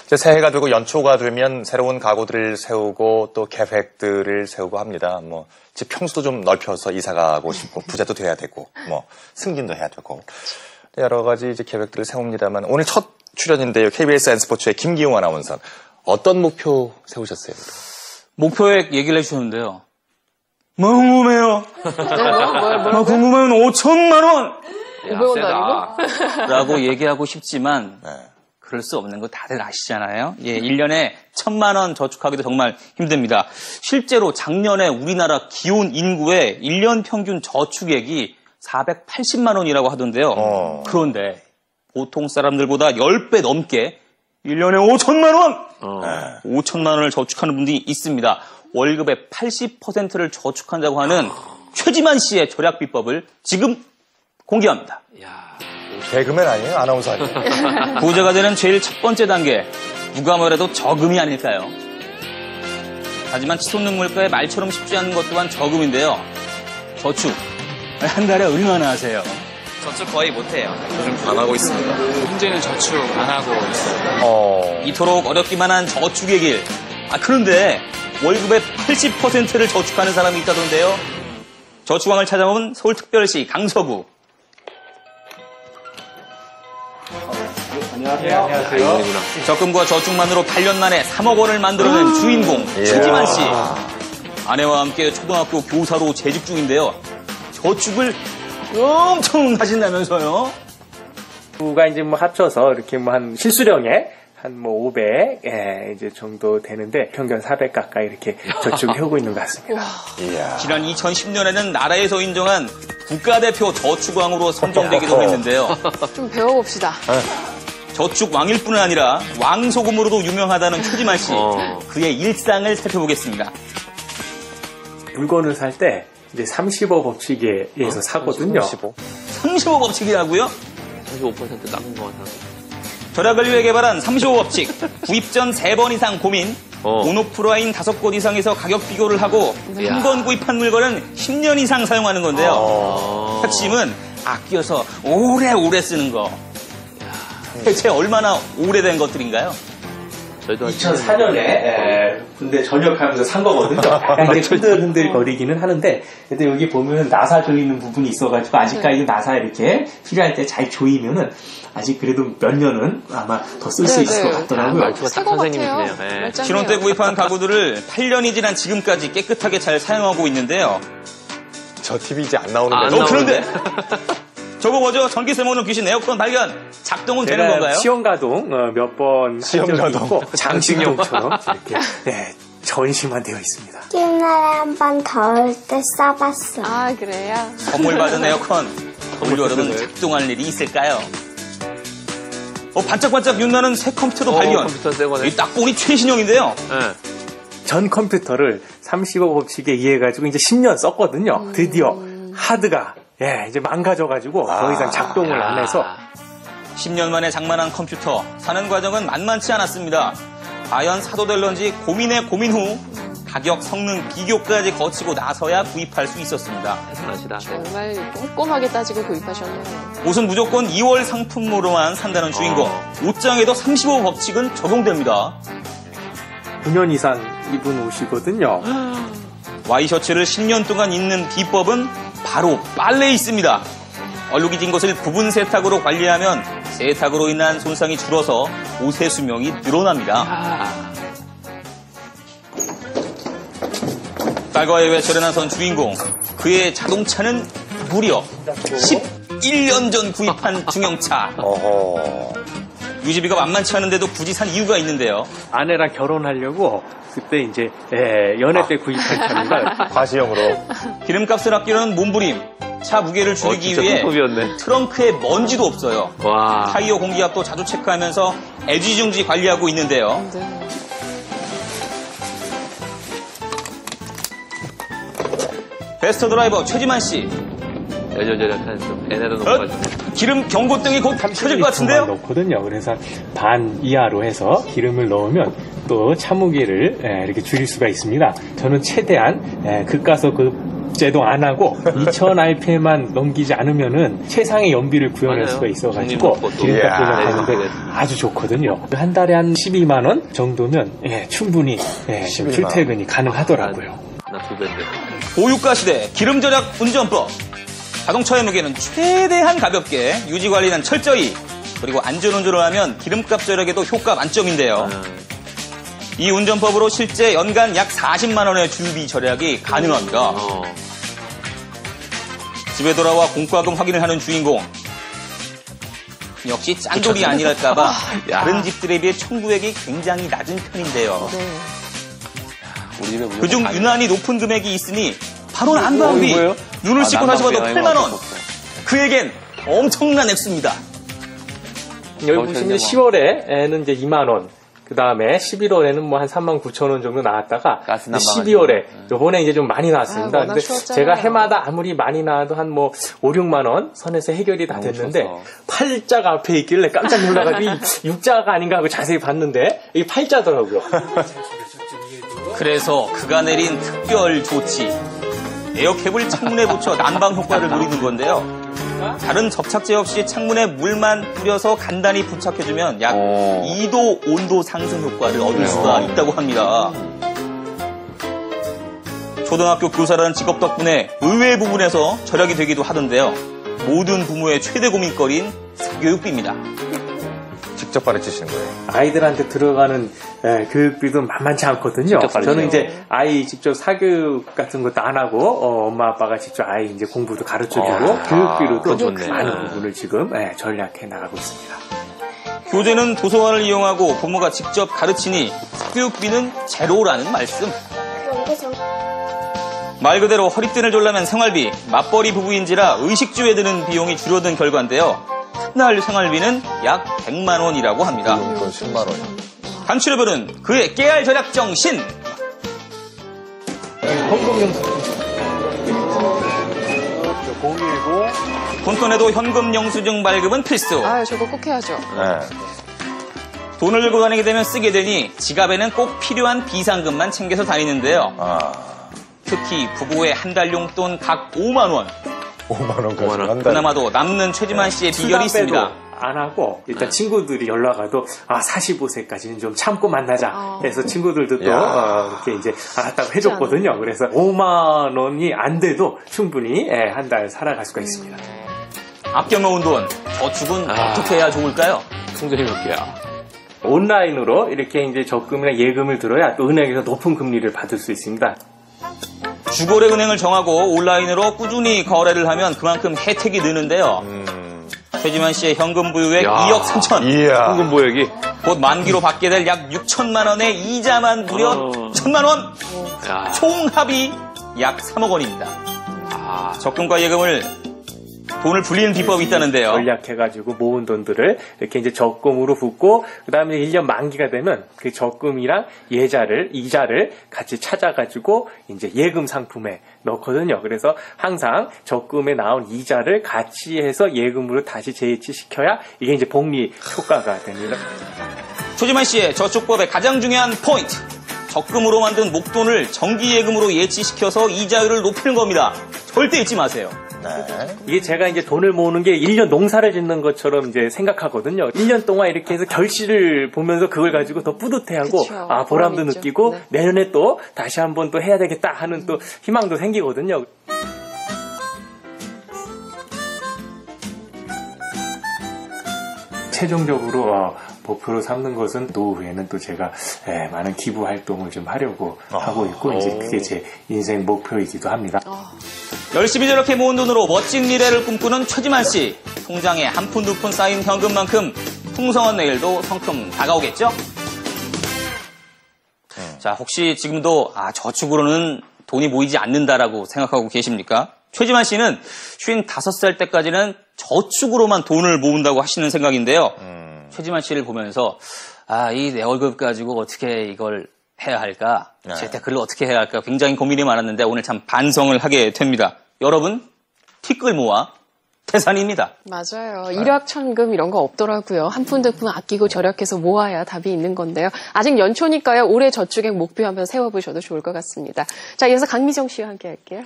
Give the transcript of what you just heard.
이제 새해가 되고 연초가 되면 새로운 각오들을 세우고 또 계획들을 세우고 합니다. 뭐, 집 평수도 좀 넓혀서 이사 가고 싶고, 부자도 돼야 되고, 뭐, 승진도 해야 되고. 여러 가지 이제 계획들을 세웁니다만, 오늘 첫 출연인데요. KBS N스포츠의 김기용 아나운서. 어떤 목표 세우셨어요? 목표액 얘기를 해주셨는데요. 뭐 궁금해요? 뭐 궁금하면 5천만 원! 500원도 아니고? 라고 얘기하고 싶지만, 네. 그럴 수 없는 거 다들 아시잖아요. 예, 1년에 1,000만 원 저축하기도 정말 힘듭니다. 실제로 작년에 우리나라 기혼 인구의 1년 평균 저축액이 480만 원이라고 하던데요. 그런데 보통 사람들보다 10배 넘게 1년에 5천만 원! 5천만 원을 저축하는 분들이 있습니다. 월급의 80%를 저축한다고 하는 최지만 씨의 절약 비법을 지금 공개합니다. 개그맨 아니에요? 아나운서 아니에요? 부자가 되는 제일 첫 번째 단계, 누가 뭐래도 저금이 아닐까요? 하지만 치솟는 물가에 말처럼 쉽지 않은 것 또한 저금인데요. 저축, 한 달에 얼마나 하세요? 저축 거의 못해요. 요즘 안 하고 있습니다. 현재는 저축 안 하고 있어요. 이토록 어렵기만 한 저축의 길. 그런데 월급의 80%를 저축하는 사람이 있다던데요. 저축왕을 찾아온 서울특별시 강서구. 안녕하세요. 적금과 저축만으로 8년 만에 3억 원을 만들어낸 주인공 최지만 씨. 아내와 함께 초등학교 교사로 재직 중인데요. 저축을 엄청 하신다면서요? 부가 이제 뭐 합쳐서 이렇게 뭐 한 실수령에 한 뭐 500 이제 정도 되는데 평균 400 가까이 이렇게 저축을 하고 있는 것 같습니다. 지난 2010년에는 나라에서 인정한 국가대표 저축왕으로 선정되기도 했는데요. 좀 배워봅시다. 저축 왕일 뿐 아니라 왕소금으로도 유명하다는 최지만 씨. 그의 일상을 살펴보겠습니다. 물건을 살 때 이제 35 법칙에 의해서 사거든요. 35 법칙이라고요? 35% 남은 거 같아. 절약을 위해 개발한 35 법칙. 구입 전 3번 이상 고민. 모노프라인 5곳 이상에서 가격 비교를 하고 한 번 구입한 물건은 10년 이상 사용하는 건데요. 핵심은 아껴서 오래오래 쓰는 거. 대체 얼마나 오래된 것들인가요? 2004년에 군대 전역하면서 산 거거든요. 이게 흔들흔들 거리기는 하는데, 근데 여기 보면 나사 조이는 부분이 있어가지고 아직까지 나사 이렇게 필요할 때 잘 조이면은 아직 그래도 몇 년은 아마 더 쓸 수 있을 것 같더라고요. 말투가 딱 선생님이시네요. 신혼 때 구입한 가구들을 8년이 지난 지금까지 깨끗하게 잘 사용하고 있는데요. 저 TV 이제 안 나오는데. 그런데 저거 뭐죠? 전기세 먹는 귀신 에어컨 발견. 작동은 되는 건가요? 시험 가동 몇 번 시험 가동. 장식용처럼 이렇게 전시만 되어 있습니다. 옛날에 한 번 더울 때 써봤어. 아, 그래요? 선물 받은 에어컨. 돌려서는 작동할 일이 있을까요? 반짝반짝 윤나는 새 컴퓨터도 발견. 컴퓨터 새 거네. 딱 보니 최신형인데요. 전 컴퓨터를 35 법칙에 의해가지고 이제 10년 썼거든요. 드디어 하드가 이제 망가져가지고 더 이상 작동을 안 해서 10년 만에 장만한 컴퓨터. 사는 과정은 만만치 않았습니다. 과연 사도 될런지 고민에 고민 후 가격, 성능 비교까지 거치고 나서야 구입할 수 있었습니다. 대단하시다. 정말 꼼꼼하게 따지고 구입하셨네요. 옷은 무조건 2월 상품으로만 산다는 주인공. 옷장에도 35 법칙은 적용됩니다. 9년 이상 입은 옷이거든요. 와이셔츠를 10년 동안 입는 비법은 바로 빨래에 있습니다. 얼룩이 진 것을 부분 세탁으로 관리하면 세탁으로 인한 손상이 줄어서 옷의 수명이 늘어납니다. 딸과의 외출에 나선 주인공. 그의 자동차는 무려 11년 전 구입한 중형차. 유지비가 만만치 않은데도 굳이 산 이유가 있는데요. 아내랑 결혼하려고 그때 이제 연애 때 구입한 차입니다. 과시형으로. 기름값을 아끼려는 몸부림. 차 무게를 줄이기 위해 불법이었네. 트렁크에 먼지도 없어요. 와. 타이어 공기압도 자주 체크하면서 애지중지 관리하고 있는데요. 네. 베스트 드라이버 최지만 씨. 여전여전한 좀 배내도 높아가지고. 기름 경고등이 곧 켜질 것 같은데요? 넣거든요. 그래서 반 이하로 해서 기름을 넣으면 또 차 무게를 이렇게 줄일 수가 있습니다. 저는 최대한 극가속 제동 안 하고 2000rpm만 넘기지 않으면은 최상의 연비를 구현할 수가 있어가지고 기름값 절약하는데 아주 좋거든요. 한 달에 한 12만 원 정도면 충분히 좀 출퇴근이 가능하더라고요. 나 2배인데. 고유가 시대 기름 절약 운전법. 자동차의 무게는 최대한 가볍게, 유지 관리는 철저히, 그리고 안전운전을 하면 기름값 절약에도 효과 만점인데요. 이 운전법으로 실제 연간 약 40만 원의 주유비 절약이 가능합니다. 집에 돌아와 공과금 확인을 하는 주인공. 역시 짠돌이 아니랄까봐 다른 집들에 비해 청구액이 굉장히 낮은 편인데요. 네. 그중 유난히 높은 금액이 있으니 바로 난방비. 눈을 씻고 다시 봐도 8만 원. 그에겐 엄청난 액수입니다. 여기 보시면 10월에는 이제 2만 원. 그 다음에 11월에는 뭐 한 3만 9천 원 정도 나왔다가 12월에 요번에 이제 좀 많이 나왔습니다. 근데 제가 해마다 아무리 많이 나와도 한 뭐 5, 6만 원 선에서 해결이 다 됐는데 팔자가 앞에 있길래 깜짝 놀라가지고 육자가 아닌가 하고 자세히 봤는데 이게 팔자더라고요. 그래서 그가 내린 특별 조치. 에어캡을 창문에 붙여 난방 효과를 노리는 건데요. 다른 접착제 없이 창문에 물만 뿌려서 간단히 부착해주면 약 2도 온도 상승 효과를 얻을 수가 있다고 합니다. 초등학교 교사라는 직업 덕분에 의외의 부분에서 절약이 되기도 하던데요. 모든 부모의 최대 고민거리인 사교육비입니다. 직접 가르치시는 거예요? 아이들한테 들어가는 교육비도 만만치 않거든요. 저는 이제 아이 직접 사교육 같은 것도 안 하고 엄마 아빠가 직접 아이 이제 공부도 가르쳐주고 교육비로도 많은 부분을 지금 전략해 나가고 있습니다. 교재는 도서관을 이용하고 부모가 직접 가르치니 사교육비는 제로라는 말씀. 말 그대로 허리띠를 졸라맨 생활비, 맞벌이 부부인지라 의식주에 드는 비용이 줄어든 결과인데요. 날 생활비는 약 100만 원이라고 합니다. 이건 10만 원. 간추려별은 그의 깨알 절약 정신. 본톤에도 현금 영수증 발급은 필수. 아, 저거 꼭 해야죠. 네. 돈을 들고 다니게 되면 쓰게 되니 지갑에는 꼭 필요한 비상금만 챙겨서 다니는데요. 특히 부부의 한 달 용돈 각 5만 원. 5만 원까지 한 달에. 그나마도 남는 최지만 씨의 비결이 있습니다. 안 하고 일단 친구들이 연락 와도 45세까지는 좀 참고 만나자 해서 친구들도 또 이렇게 이제 알았다고 해줬거든요. 그래서 5만 원이 안 돼도 충분히 한 달 살아갈 수가 있습니다. 아껴 놓은 돈, 저축은 어떻게 해야 좋을까요? 통장해 볼게요. 온라인으로 이렇게 이제 적금이나 예금을 들어야 또 은행에서 높은 금리를 받을 수 있습니다. 주거래 은행을 정하고 온라인으로 꾸준히 거래를 하면 그만큼 혜택이 느는데요. 최지만 씨의 현금 보유액 2억 3천. 이야. 현금 보유액이 곧 만기로 받게 될 약 6천만 원의 이자만 무려 1천만 원. 총 합이 약 3억 원입니다. 적금과 예금을 돈을 불리는 비법이 있다는데요. 전략해가지고 모은 돈들을 이렇게 이제 적금으로 붓고, 그 다음에 1년 만기가 되면 그 적금이랑 이자를 같이 찾아가지고 이제 예금 상품에 넣거든요. 그래서 항상 적금에 나온 이자를 같이 해서 예금으로 다시 재이치시켜야 이게 이제 복리 효과가 됩니다. 최지만 씨의 저축법의 가장 중요한 포인트. 적금으로 만든 목돈을 정기예금으로 예치시켜서 이자율을 높이는 겁니다. 절대 잊지 마세요. 네. 이게 제가 이제 돈을 모으는 게 1년 농사를 짓는 것처럼 이제 생각하거든요. 1년 동안 이렇게 해서 결실을 보면서 그걸 가지고 더 뿌듯해하고, 그쵸. 보람도 느끼고, 네. 내년에 또 다시 한번 또 해야 되겠다 하는 또 희망도 생기거든요. 최종적으로 목표로 삼는 것은 노후에는 또 제가 많은 기부 활동을 좀 하려고 하고 있고, 이제 그게 제 인생 목표이기도 합니다. 열심히 저렇게 모은 돈으로 멋진 미래를 꿈꾸는 최지만 씨. 통장에 한 푼 두 푼 쌓인 현금만큼 풍성한 내일도 성큼 다가오겠죠? 자, 혹시 지금도 저축으로는 돈이 모이지 않는다라고 생각하고 계십니까? 최지만 씨는 55살 때까지는 저축으로만 돈을 모은다고 하시는 생각인데요. 최지만 씨를 보면서 이 내 월급 가지고 어떻게 이걸 해야 할까? 재테크를 어떻게 해야 할까? 굉장히 고민이 많았는데 오늘 참 반성을 하게 됩니다. 여러분, 티끌 모아 태산입니다. 맞아요. 일확천금 이런 거 없더라고요. 한 푼 두 푼 아끼고 절약해서 모아야 답이 있는 건데요. 아직 연초니까요. 올해 저축액 목표 한번 세워보셔도 좋을 것 같습니다. 자, 이어서 강미정 씨와 함께 할게요.